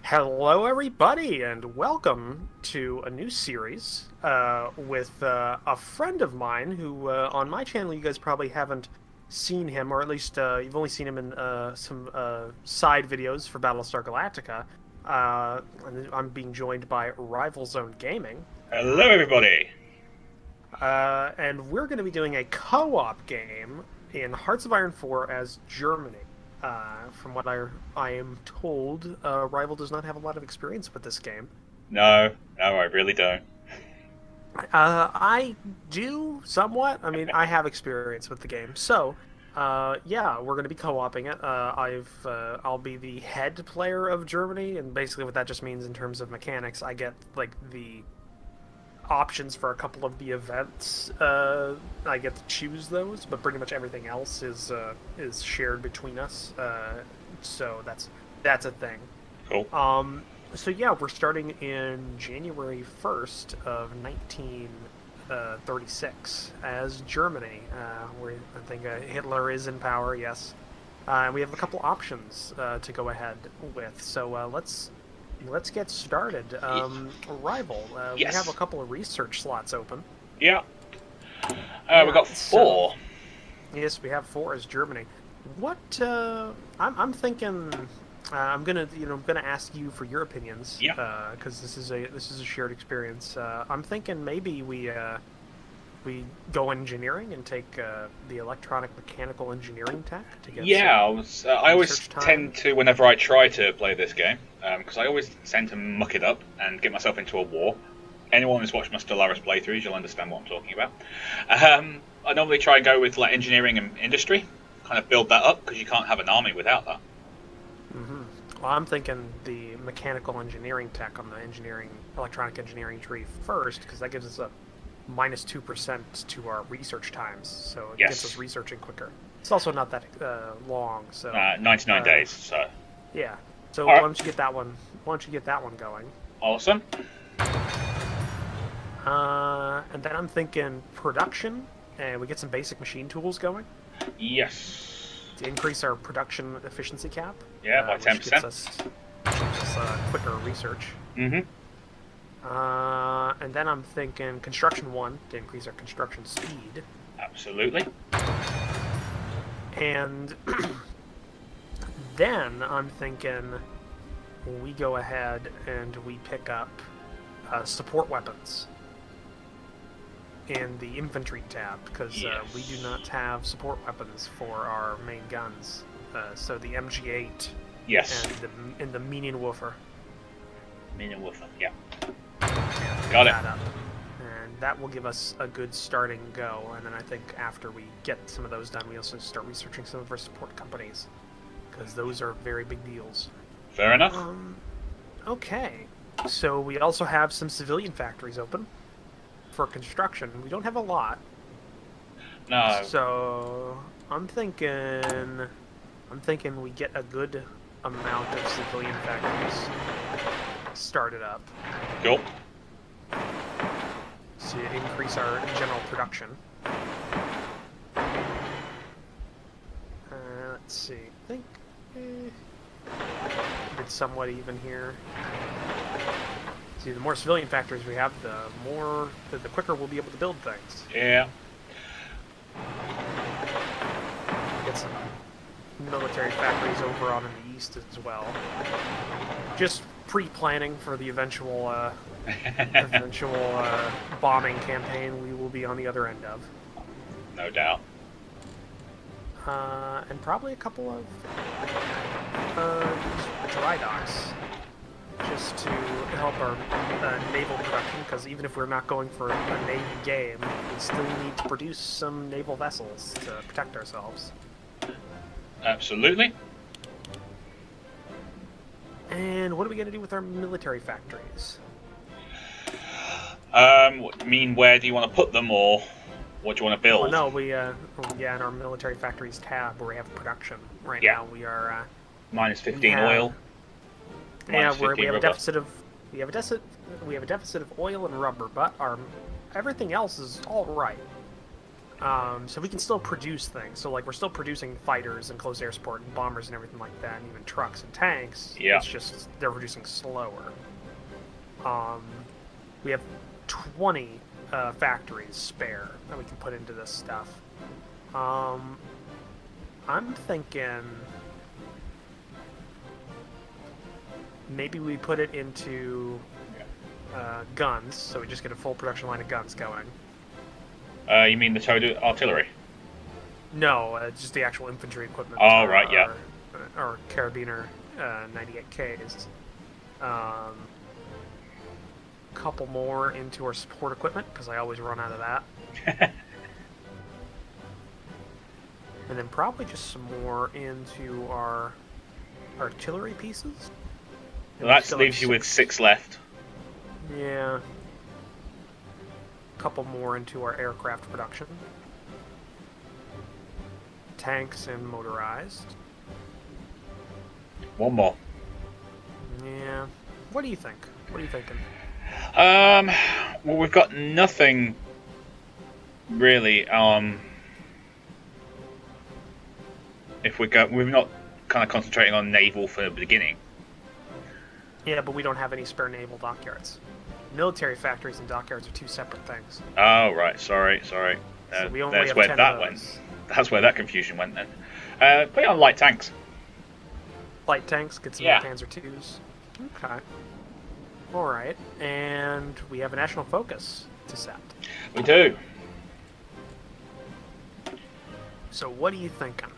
Hello, everybody, and welcome to a new series with a friend of mine who, on my channel, you guys probably haven't seen him, or at least you've only seen him in some side videos for Battlestar Galactica. And I'm being joined by Rival Zone Gaming, Hello, everybody. and we're going to be doing a co-op game in Hearts of Iron 4 as Germany. From what I am told, Rival does not have a lot of experience with this game. No, I really don't. I do somewhat. I mean, I have experience with the game, so yeah, we're going to be co-oping it. I'll be the head player of Germany, and basically what that just means in terms of mechanics, I get like the options for a couple of the events. I get to choose those, but pretty much everything else is shared between us. So that's a thing. Cool. So yeah, we're starting in January 1st of 1936 as Germany. Where I think Hitler is in power. Yes. We have a couple options to go ahead with. So let's get started. Rival, we Yes. have a couple of research slots open. Yeah. Yeah, We've got four. Yes, we have four as Germany. What I'm thinking. I'm gonna ask you for your opinions. Yeah. Because this is a shared experience. I'm thinking maybe we go engineering and take the electronic mechanical engineering tech to get Yeah, I always research time. tend to, whenever I try to play this game, because I always tend to muck it up and get myself into a war. Anyone who's watched my Stellaris playthroughs, you'll understand what I'm talking about. I normally try and go with like engineering and industry, kind of build that up, because you can't have an army without that. Hmm. Well, I'm thinking the mechanical engineering tech on the electronic engineering tree first, because that gives us a -2% to our research times, so it gets us Yes. researching quicker. It's also not that long, so 99 uh, days, so. yeah. So why Alright, don't you get that one? Why don't you get that one going? awesome. And then I'm thinking production, and we get some basic machine tools going Yes. to increase our production efficiency cap. Yeah, by Which 10%. gives us quicker research. Mm-hmm. And then I'm thinking construction 1 to increase our construction speed. Absolutely. And then I'm thinking we go ahead and we pick up support weapons in the infantry tab, because we do not have support weapons for our main guns. So the MG8 Yes. and the Minenwerfer. Minenwerfer, yeah. Yeah, Got it. that up. And that will give us a good starting go. And then I think after we get some of those done, we also start researching some of our support companies, because those are very big deals. Fair enough. Okay. So we also have some civilian factories open for construction. We don't have a lot. No. So I'm thinking we get a good amount of civilian factories started up Cool. to increase our general production. Let's see. I think it's somewhat even here. See, the more civilian factories we have, the quicker we'll be able to build things. Yeah. Get some military factories over on in the east as well. Just pre-planning for the eventual bombing campaign we will be on the other end of. No doubt. And probably a couple of dry docks, just to help our naval production, because even if we're not going for a Navy game, we still need to produce some naval vessels to protect ourselves. Absolutely. And what are we going to do with our military factories? What, you mean where do you want to put them, or what do you want to build? Oh, no, in our military factories tab where we have production right Yeah. now, we are Minus 15 have- oil. yeah, Minus 15 we have a rubber. deficit of we have a deficit of oil and rubber, but our everything else is all right. So we can still produce things. So like we're still producing fighters and close air support and bombers and everything like that, and even trucks and tanks. Yeah. It's just they're producing slower. Um, we have 20 factories spare that we can put into this stuff. I'm thinking maybe we put it into guns, so we just get a full production line of guns going. You mean the towed artillery? No, just the actual infantry equipment. Oh, right, yeah. Or carabiner 98Ks. Couple more into our support equipment, because I always run out of that. And then probably just some more into our artillery pieces. Well, that leaves you with 6 left. Yeah. Couple more into our aircraft production. Tanks and motorized. 1 more. Yeah. What do you think? What are you thinking? Well, we've got nothing really. If we're not kind of concentrating on naval for the beginning. Yeah, but we don't have any spare naval dockyards. Military factories and dockyards are 2 separate things. Oh, right. Sorry. So we only That's have where 10 that of went. those. That's where that confusion went then. Put it on light tanks. Light tanks, get some Yeah. Panzer IIs. Okay. Alright, and we have a national focus to set. We do. So what are you thinking?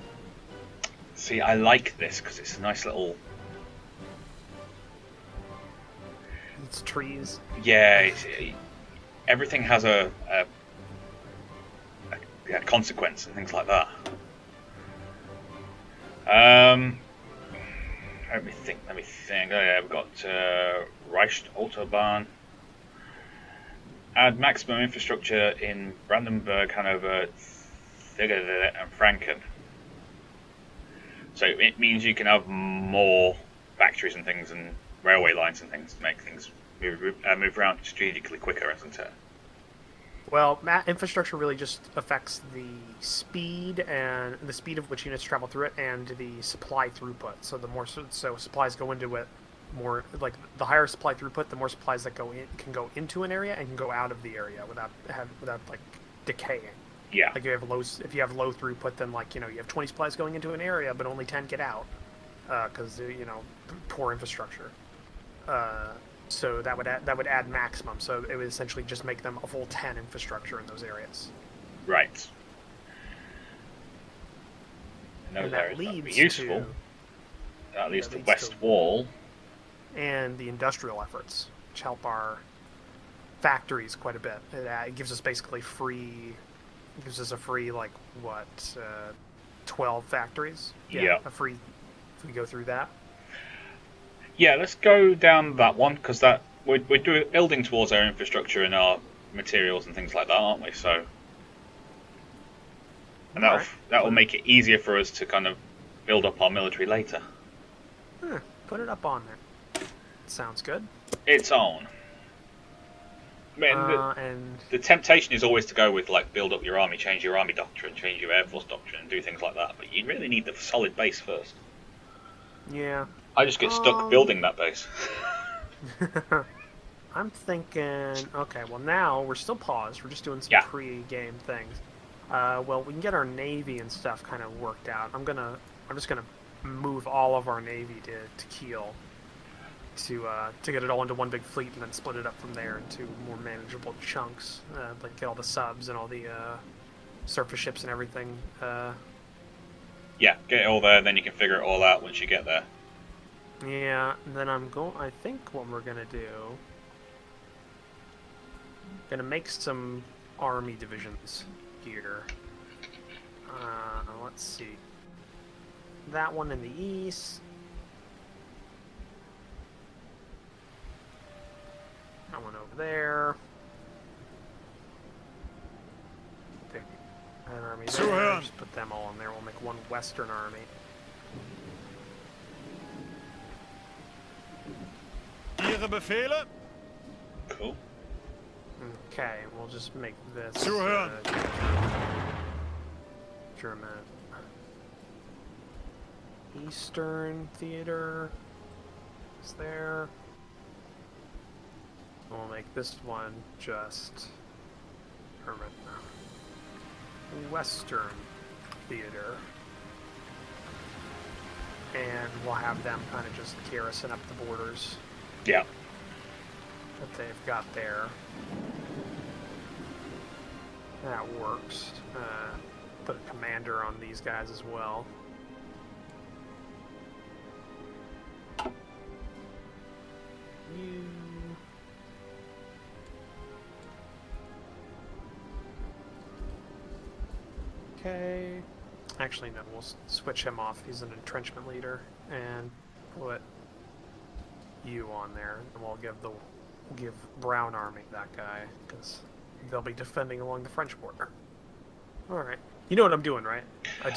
See, I like this because it's a nice little. It's trees. Yeah, everything has a consequence and things like that. Let me think. Oh yeah, we've got Reicht Autobahn. Add maximum infrastructure in Brandenburg, Hanover, and Franken. So it means you can have more factories and things and railway lines and things to make things move around strategically quicker, isn't it? Well, infrastructure really just affects the speed of which units travel through it, and the supply throughput. So the more supplies go into it, more like the higher supply throughput, the more supplies that can go into an area and can go out of the area without like decaying. Yeah. Like if you have low throughput, then you have 20 supplies going into an area, but only 10 get out because poor infrastructure. So that would add maximum. So it would essentially just make them a full 10 infrastructure in those areas. Right. And that leads useful. That leads to West Wall. And the industrial efforts, which help our factories quite a bit. It gives us basically free. It gives us a free 12 factories. Yeah. A free. If we go through that. Yeah, let's go down that one because we're building towards our infrastructure and our materials and things like that, aren't we? So, and that will make it easier for us to kind of build up our military later. Put it up on there. Sounds good. It's on. I mean, the temptation is always to go with build up your army, change your army doctrine, change your air force doctrine, and do things like that. But you really need the solid base first. Yeah. I just get stuck building that base. I'm thinking, okay, well now we're still paused. We're just doing some pre-game things. Well, we can get our navy and stuff kind of worked out. I'm just gonna move all of our navy to Kiel to get it all into one big fleet and then split it up from there into more manageable chunks. Get all the subs and all the surface ships and everything. Yeah, get it all there, then you can figure it all out once you get there. Yeah, and then I think what we're gonna do, gonna make some army divisions here. Let's see. That one in the east. That one over there. Pick an army there. Just put them all in there. We'll make one Western army. Ihre Befehle? Cool. Okay, we'll just make this. Zuhören. German. Eastern Theater is there. We'll make this one just German. Western Theater. And we'll have them kind of just garrison up the borders. Yeah. That they've got there. That works. Put a commander on these guys as well. You. Okay. Actually, no, we'll switch him off. He's an entrenchment leader, and put you on there, and we'll give Brown Army that guy because they'll be defending along the French border. All right, you know what I'm doing, right? I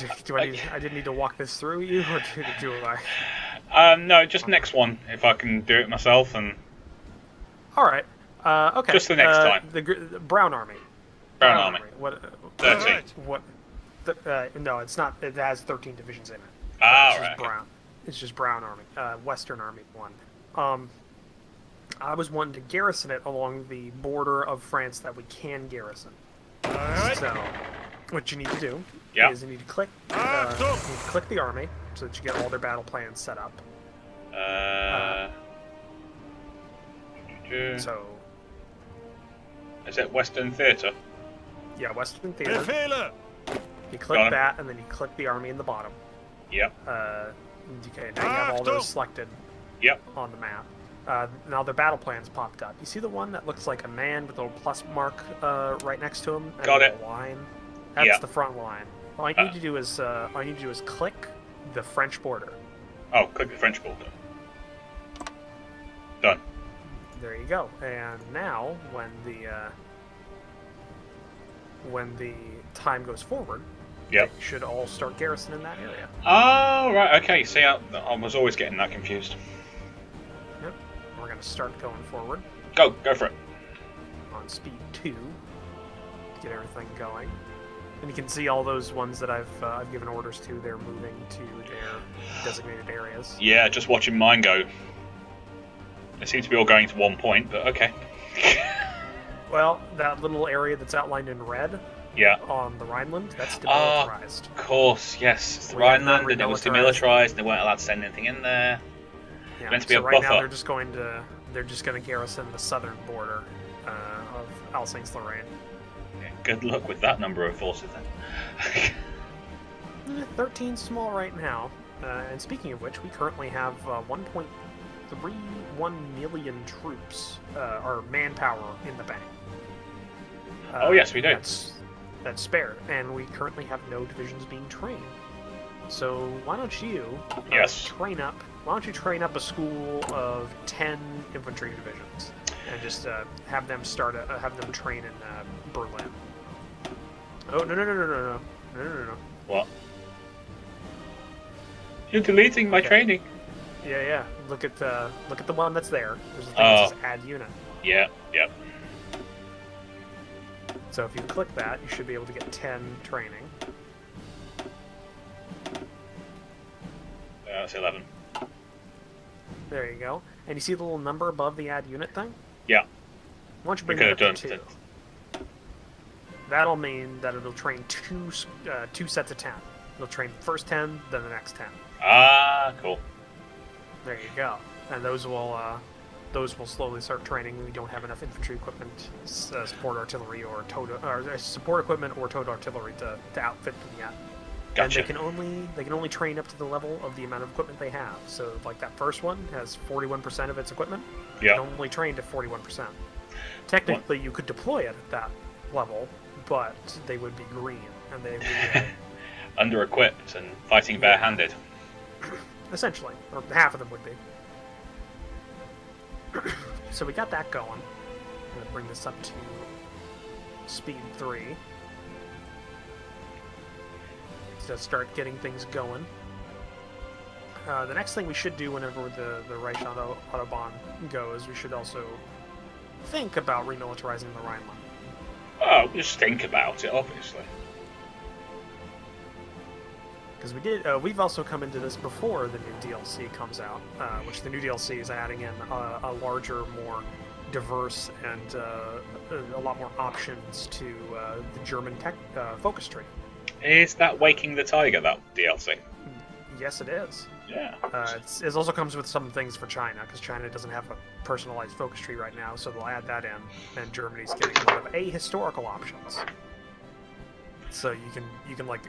didn't need to walk this through you, or do I? No, just next one if I can do it myself, and. All right. Okay. Just the next time. The Brown Army. Brown Army. What? 13. What? No, it's not. It has 13 divisions in it. Ah, It's right. just Brown. It's just Brown Army. Western Army 1. I was wanting to garrison it along the border of France that we can garrison. Alright. So, what you need to do Yeah. is you need to click the army so that you get all their battle plans set up. So, Is it Western Theatre? yeah, Western Theater. Befehle! You click Got it. that, and then you click the army in the bottom. Yep. Okay, now you have all those selected Yep. on the map. Now their battle plans popped up. You see the one that looks like a man with a little plus mark right next to him? And Got a it. little line? That's Yeah. the front line. All you need to do is click the French border. Oh, click the French border. Done. There you go. And now, when the time goes forward, Yep. they should all start garrisoning that area. Oh, right. Okay. See, I was always getting that confused. Yep. We're going to start going forward Go for it. on speed 2 to get everything going. And you can see all those ones that I've given orders to. They're moving to their designated areas. Yeah, just watching mine go. They seem to be all going to one point, but okay. Well, that little area that's outlined in red Yeah. on the Rhineland, that's Ah, demilitarized. Of course, yes. It's the We have not Rhineland, and it was remilitarized. demilitarized, and they weren't allowed to send anything in there. Yeah, meant to be so a right now buffer. they're just going to garrison the southern border of Alsace-Lorraine. Yeah, good luck with that number of forces then. 13 small right now. And speaking of which, we currently have 1.31 million troops, or manpower in the bank. Oh, yes, we do. That's spared, and we currently have no divisions being trained. So why don't you Yes. train up? Why don't you train up a school of 10 infantry divisions and just have them train in Berlin? Oh no! What? You're deleting my Okay. training. Yeah. Look at the one that's there. There's a thing that says add unit. Yeah, yep. So if you click that, you should be able to get 10 training. That's 11. There you go. And you see the little number above the add unit thing? Yeah. Why don't you We bring could that have up to done 2? That'll mean that it'll train two sets of 10. It'll train the first 10, then the next 10. Ah, cool. There you go. And those will slowly start training. We don't have enough infantry equipment, support artillery, or support equipment or towed artillery to outfit them yet. Gotcha. And they can only train up to the level of the amount of equipment they have. So like that first one has 41% of its equipment. Yeah. It can only train to 41%. Technically, you could deploy it at that level, but they would be green and they would be Under-equipped and fighting barehanded. essentially, or half of them would be. So we got that going. I'm going to bring this up to speed 3. To start getting things going. The next thing we should do whenever the Reich Autobahn goes, we should also think about remilitarizing the Rhineland. Oh, just think about it, obviously. because we've also come into this before the new DLC comes out, which the new DLC is adding in a larger, more diverse, and a lot more options to the German tech focus tree. Is that Waking the Tiger, that DLC? Yes, it is. Yeah. It also comes with some things for China, because China doesn't have a personalized focus tree right now, so they'll add that in, and Germany's getting a lot of ahistorical options. So you can like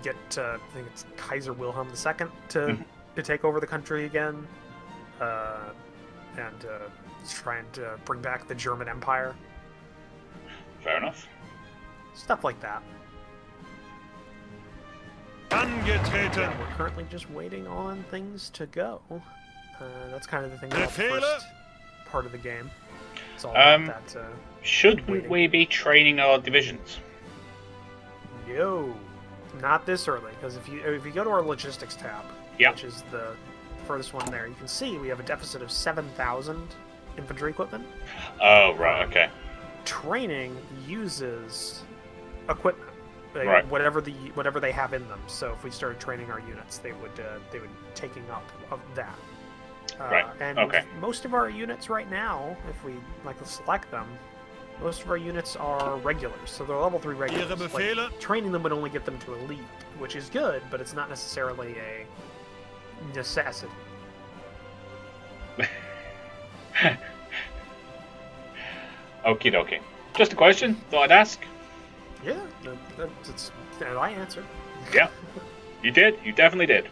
get I think it's Kaiser Wilhelm II to take over the country again, and try and bring back the German Empire. Fair enough. Stuff like that. Angetreten. Yeah, we're currently just waiting on things to go. That's kind of the thing about the first part of the game. It's all about that. Should waiting. we be training our divisions? No, not this early. Because if you go to our logistics tab, which is the furthest one there, you can see we have a deficit of 7,000 infantry equipment. Oh, right, okay. Training uses equipment. Right. Whatever they have in them. So if we started training our units, they would taking up of that. Right. And most of our units right now, if we like to select them, most of our units are regulars, so they're level 3 regulars. Like, training them would only get them to elite, which is good, but it's not necessarily a necessity. Okie dokie. Just a question. Thought I'd ask. Yeah, I answered. Yeah, you did. You definitely did.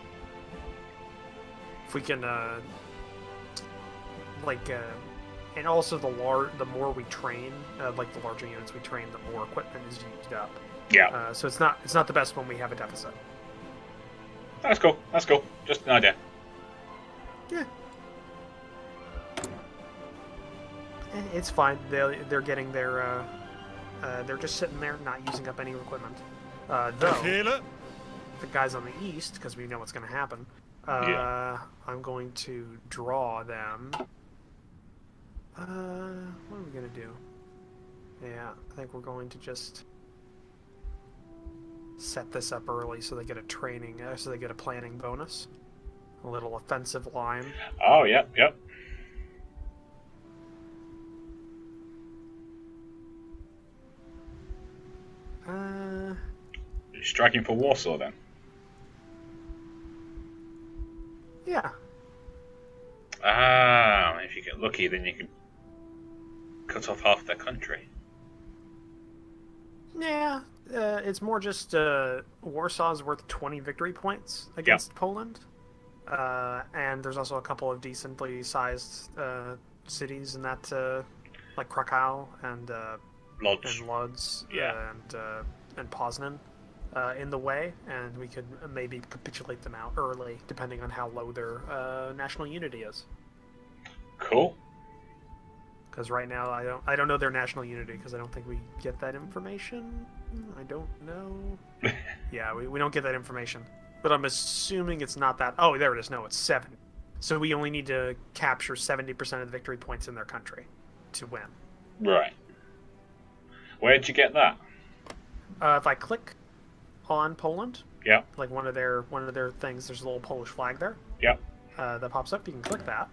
If we can, and also the more we train, like the larger units we train, the more equipment is used up. Yeah. So it's not the best when we have a deficit. That's cool. That's cool. Just an idea. Yeah. It's fine. They're getting their. They're just sitting there, not using up any equipment. Though the guys on the east, because we know what's going to happen. I'm going to draw them. What are we going to do? Yeah, I think we're going to just set this up early so they get a training, so they get a planning bonus. A little offensive line. Oh, yep. You're striking for Warsaw then? Yeah. If you get lucky, then you can cut off half the country. Yeah, it's more just Warsaw's worth 20 victory points against Poland. And there's also a couple of decently sized cities in that, like Krakow and Lodz, and Poznan in the way, and we could maybe capitulate them out early, depending on how low their national unity is. Cool. Because right now I don't know their national unity because I don't think we get that information. I don't know. Yeah, we don't get that information, but I'm assuming it's not that. Oh, there it is. No, it's 7. So we only need to capture 70% of the victory points in their country to win. Right. Where'd you get that? If I click on Poland, like one of their things, there's a little Polish flag there. That pops up. You can click that.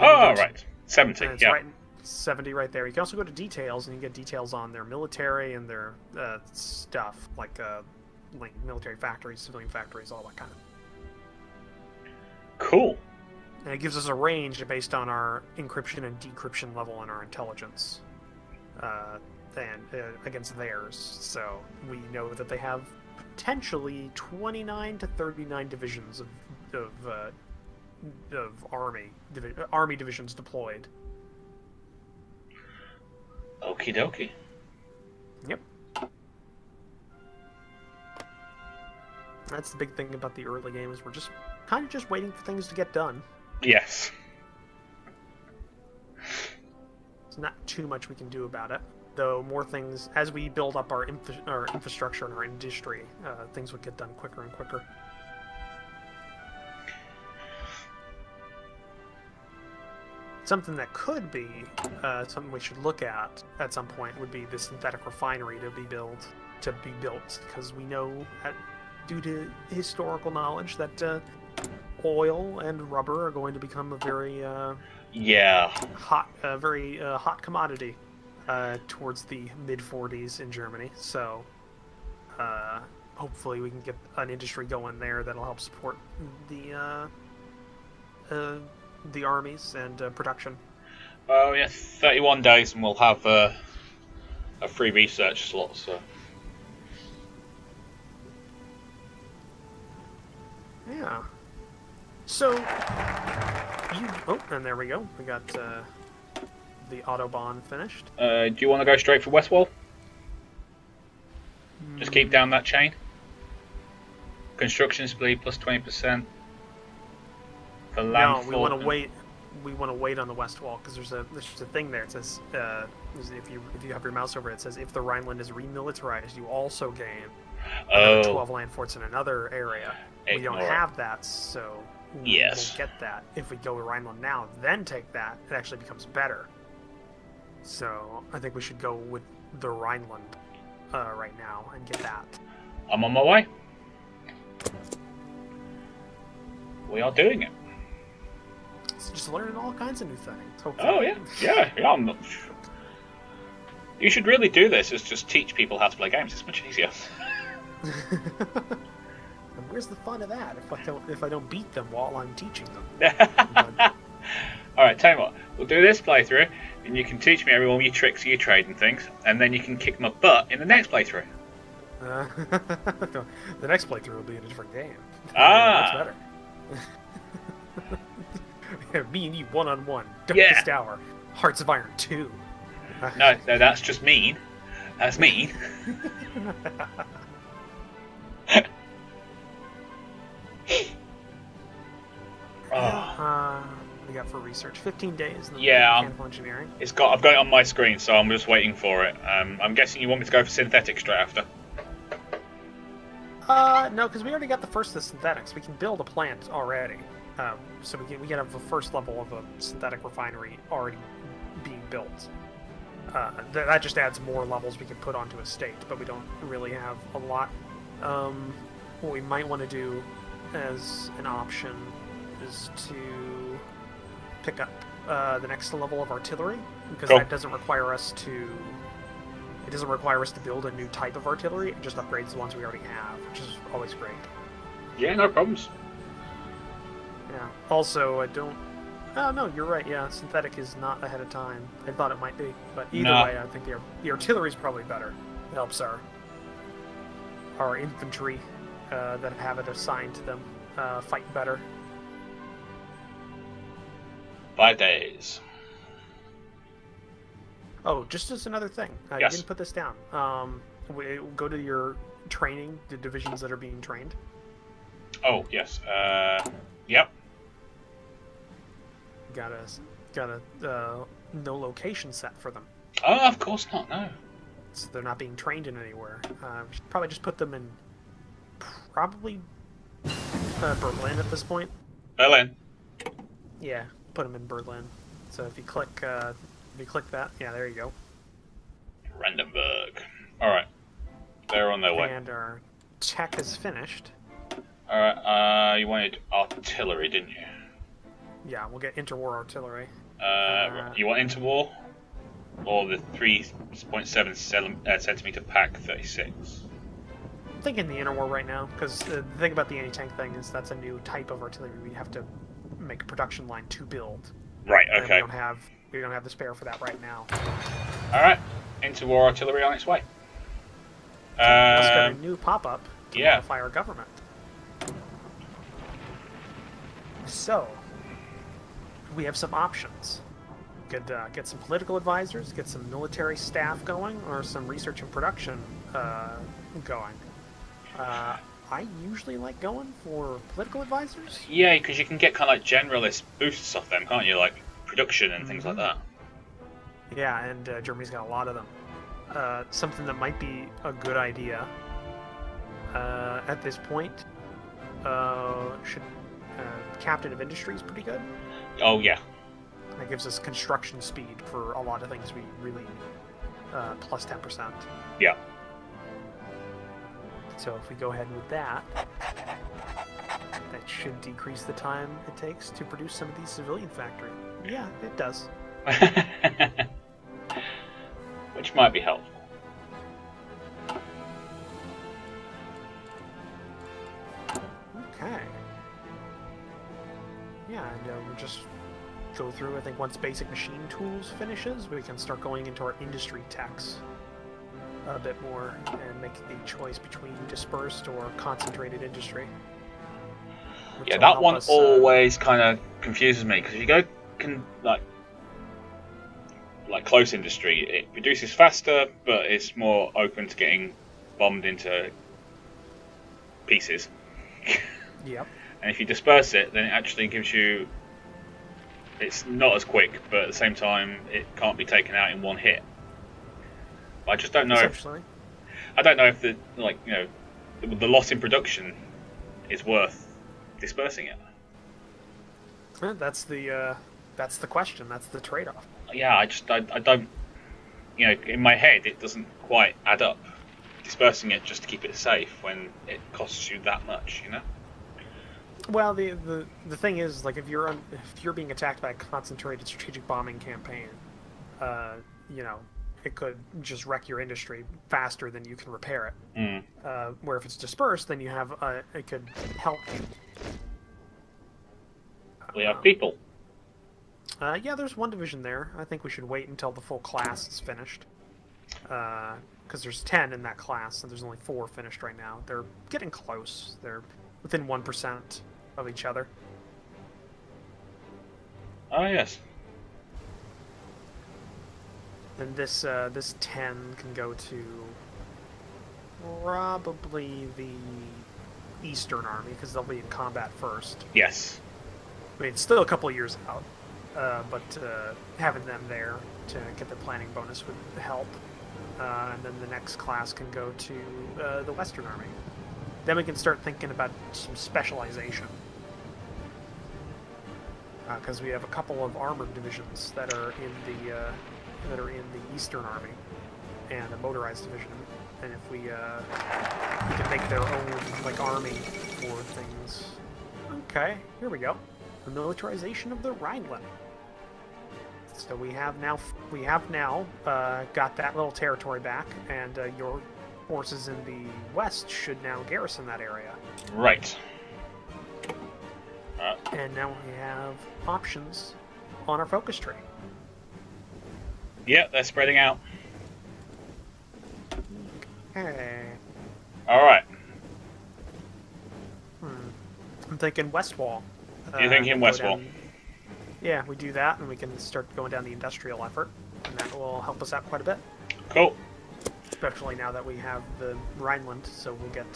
Oh, right. 70. It's right, 70 right there. You can also go to details, and you get details on their military and their stuff, like military factories, civilian factories, all that kind of. Cool. And it gives us a range based on our encryption and decryption level and our intelligence, against theirs. So we know that they have potentially 29 to 39 divisions of army divisions deployed. Okie dokie. Yep. That's the big thing about the early game, is we're just kind of just waiting for things to get done. Yes. There's not too much we can do about it, though. More things as we build up our infrastructure and our industry, things would get done quicker and quicker. Something that could be something we should look at some point would be the synthetic refinery to be built, because we know due to historical knowledge that oil and rubber are going to become a very Yeah. hot commodity towards the mid 40s in Germany. So hopefully we can get an industry going there that'll help support the armies and production. Well, yeah, 31 days and we'll have a free research slot, so. Yeah. So, and there we go. We got the Autobahn finished. Do you want to go straight for Westwall? Just keep down that chain. Construction speed plus 20%. For land. No, we want to wait. We want to wait on the west wall because there's a thing there. It says if you have your mouse over it, it says if the Rhineland is remilitarized, you also gain 12 land forts in another area. We don't have that, so we won't get that. If we go to Rhineland now, then take that, it actually becomes better. So I think we should go with the Rhineland right now and get that. I'm on my way. We are doing it. It's just learning all kinds of new things. Hopefully. Oh yeah. I'm not... You should really do this. Is just teach people how to play games. It's much easier. And where's the fun of that if I don't beat them while I'm teaching them? All right, tell you what. We'll do this playthrough, and you can teach me everyone your tricks, your trade and things, and then you can kick my butt in the next playthrough. The next playthrough will be in a different game. That's better. Me and you one-on-one. Darkest Hour. Hearts of Iron 2. No, that's just mean. That's mean. We got for research 15 days. In the mechanical engineering. I've got it on my screen, so I'm just waiting for it. I'm guessing you want me to go for synthetic straight after. No, because we already got the first of the synthetics. We can build a plant already. So we can have the first level of a synthetic refinery already being built. That just adds more levels we can put onto a state, but we don't really have a lot. What we might want to do as an option is to pick up the next level of artillery, because that doesn't require us to. It doesn't require us to build a new type of artillery. It just upgrades the ones we already have, which is always great. Yeah, no problems. Yeah. Also, I don't. Oh no, you're right. Yeah, synthetic is not ahead of time. I thought it might be, but either way, I think the artillery is probably better. It helps our infantry that have it assigned to them fight better. 5 days. Oh, just as another thing, you didn't put this down. Go to your training, the divisions that are being trained. Oh yes. Yep. Got a no location set for them. Oh, of course not. No. So they're not being trained in anywhere. We should probably just put them in probably Berlin at this point. Berlin. Yeah, put them in Berlin. So if you click that, yeah, there you go. Brandenburg. All right, they're on their way. And our tech is finished. All right. You wanted artillery, didn't you? Yeah, we'll get interwar artillery. You want interwar? Or the 3.7 centimeter pack 36? I'm thinking the interwar right now, because the thing about the anti-tank thing is that's a new type of artillery we have to make a production line to build. Right, and okay. We don't have the spare for that right now. Alright, interwar artillery on its way. Let's get a new pop-up to modify our government. So, we have some options. We could get some political advisors, get some military staff going, or some research and production going. I usually like going for political advisors. Yeah, because you can get kind of like generalist boosts off them, can't you? Like production and things like that. Yeah, and Germany's got a lot of them. Something that might be a good idea at this point. Captain of Industry is pretty good. Oh yeah. That gives us construction speed for a lot of things we really need. Plus 10%. Yeah. So if we go ahead with that, that should decrease the time it takes to produce some of these civilian factories. Yeah, it does. Which might be helpful. Okay. Yeah, and we'll just go through. I think once basic machine tools finishes, we can start going into our industry techs a bit more and make the choice between dispersed or concentrated industry. Yeah, that one always kind of confuses me because if you go like close industry, it produces faster, but it's more open to getting bombed into pieces. Yep. And if you disperse it, then it actually gives you. It's not as quick, but at the same time, it can't be taken out in one hit. I just don't know if. I don't know if the the loss in production is worth dispersing it. That's the question. That's the trade-off. Yeah, I don't. In my head, it doesn't quite add up. Dispersing it just to keep it safe when it costs you that much, Well, the thing is, like, if you're being attacked by a concentrated strategic bombing campaign, it could just wreck your industry faster than you can repair it. Where if it's dispersed, then you have it could help you. We have people. Yeah, there's one division there. I think we should wait until the full class is finished. Because there's 10 in that class, and there's only 4 finished right now. They're getting close. They're within 1% of each other. Oh, yes. And this 10 can go to probably the Eastern Army, because they'll be in combat first. Yes. I mean, it's still a couple of years out, but having them there to get the planning bonus would help. And then the next class can go to the Western Army. Then we can start thinking about some specialization. Because we have a couple of armored divisions that are in the Eastern Army, and a motorized division. And if we can make their own army for things. Okay, here we go. The militarization of the Rhineland. So we have now got that little territory back, and your forces in the west should now garrison that area. Right. And now we have options on our focus tree. Yeah, they're spreading out. Okay. All right. I'm thinking west wall. You're thinking west wall. Yeah, we do that, and we can start going down the industrial effort, and that will help us out quite a bit. Cool. Especially now that we have the Rhineland, so we'll get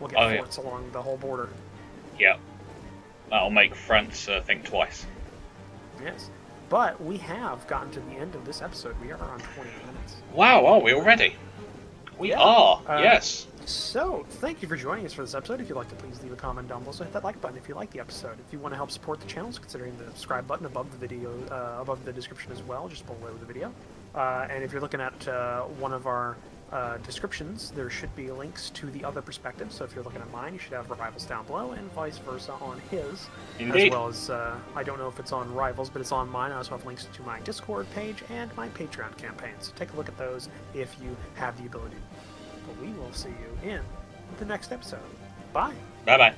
forts along the whole border. Yeah. That'll make France think twice. Yes. But we have gotten to the end of this episode. We are on 20 minutes. Wow, are we already? We are, yes. So, thank you for joining us for this episode. If you'd like to, please leave a comment down below. So hit that like button if you like the episode. If you want to help support the channel, consider hitting the subscribe button above the video, above the description as well, just below the video. And if you're looking at one of our descriptions, there should be links to the other perspectives. So if you're looking at mine, you should have Rivals down below, and vice versa on his. Indeed. As well as, I don't know if it's on Rivals, but it's on mine. I also have links to my Discord page and my Patreon campaign. So take a look at those if you have the ability. But we will see you in the next episode. Bye. Bye-bye.